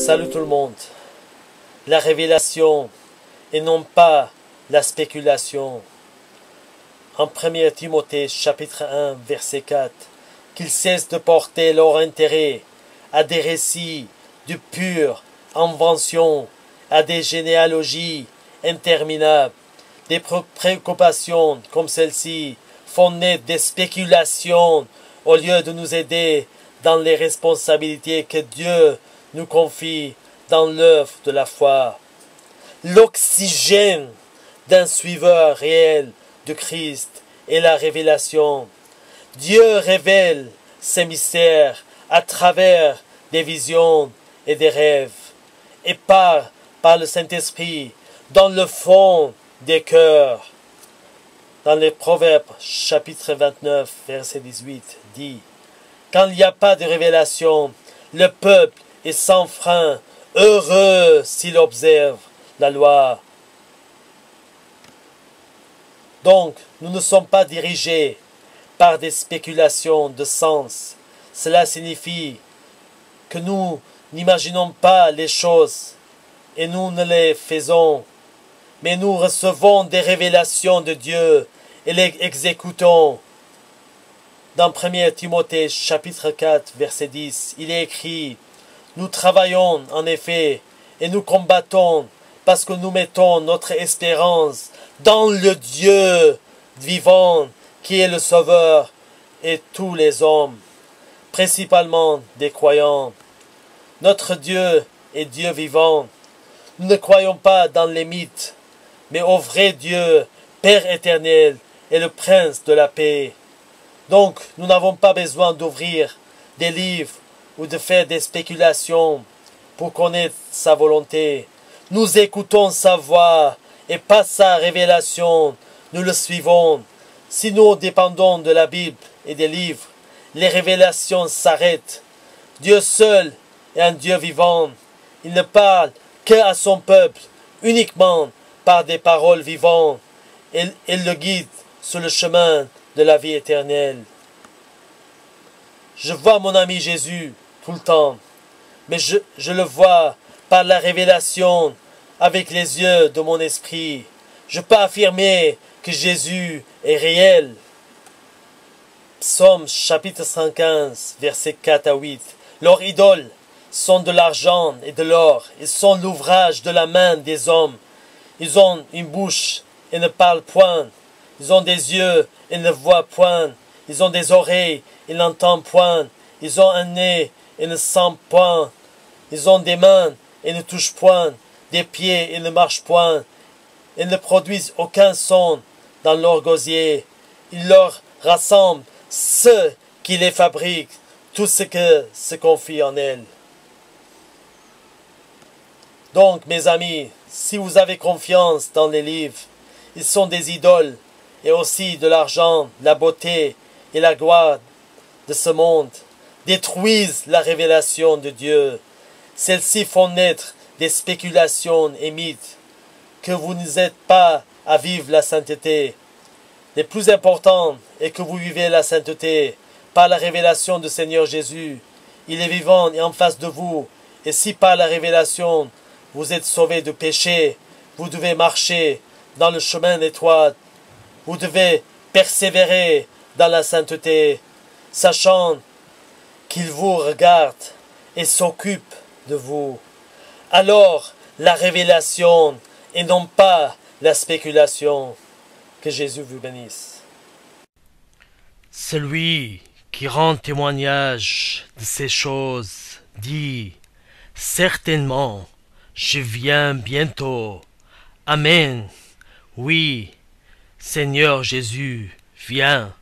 Salut tout le monde. La révélation et non pas la spéculation. En 1 Timothée chapitre 1 verset 4, qu'ils cessent de porter leur intérêt à des récits de pure invention, à des généalogies interminables, des préoccupations comme celle-ci font naître des spéculations au lieu de nous aider dans les responsabilités que Dieu nous confie dans l'œuvre de la foi. L'oxygène d'un suiveur réel de Christ est la révélation. Dieu révèle ses mystères à travers des visions et des rêves, et par le Saint-Esprit dans le fond des cœurs. Dans les Proverbes chapitre 29 verset 18 dit: quand il n'y a pas de révélation, le peuple est sans frein, heureux s'il observe la loi. Donc, nous ne sommes pas dirigés par des spéculations de sens. Cela signifie que nous n'imaginons pas les choses et nous ne les faisons, mais nous recevons des révélations de Dieu et les exécutons. Dans 1 Timothée chapitre 4 verset 10, il est écrit: nous travaillons en effet et nous combattons parce que nous mettons notre espérance dans le Dieu vivant qui est le Sauveur et tous les hommes, principalement des croyants. Notre Dieu est Dieu vivant. Nous ne croyons pas dans les mythes, mais au vrai Dieu, Père éternel et le Prince de la paix. Donc, nous n'avons pas besoin d'ouvrir des livres ou de faire des spéculations pour connaître sa volonté. Nous écoutons sa voix et par sa révélation, nous le suivons. Si nous dépendons de la Bible et des livres, les révélations s'arrêtent. Dieu seul est un Dieu vivant. Il ne parle qu'à son peuple, uniquement par des paroles vivantes. Il le guide sur le chemin de la vie éternelle. Je vois mon ami Jésus tout le temps, mais je le vois par la révélation avec les yeux de mon esprit. Je peux affirmer que Jésus est réel. Psaume chapitre 115, versets 4 à 8. Leurs idoles sont de l'argent et de l'or. Ils sont l'ouvrage de la main des hommes. Ils ont une bouche et ne parlent point. Ils ont des yeux et ne voient point. Ils ont des oreilles et n'entendent point. Ils ont un nez et ne sentent point. Ils ont des mains et ne touchent point. Des pieds et ne marchent point. Ils ne produisent aucun son dans leur gosier. Ils leur rassemblent ceux qui les fabriquent, tout ce que se confie en elles. Donc, mes amis, si vous avez confiance dans les livres, ils sont des idoles et aussi de l'argent, la beauté et la gloire de ce monde, détruisent la révélation de Dieu. Celles-ci font naître des spéculations et mythes, que vous n'êtes pas à vivre la sainteté. Le plus important est que vous vivez la sainteté par la révélation du Seigneur Jésus. Il est vivant et en face de vous. Et si par la révélation vous êtes sauvés de péché, vous devez marcher dans le chemin étroit. Vous devez persévérer dans la sainteté, sachant qu'il vous regarde et s'occupe de vous. Alors, la révélation et non pas la spéculation. Que Jésus vous bénisse. Celui qui rend témoignage de ces choses dit: certainement, je viens bientôt. Amen. Oui, Seigneur Jésus, viens.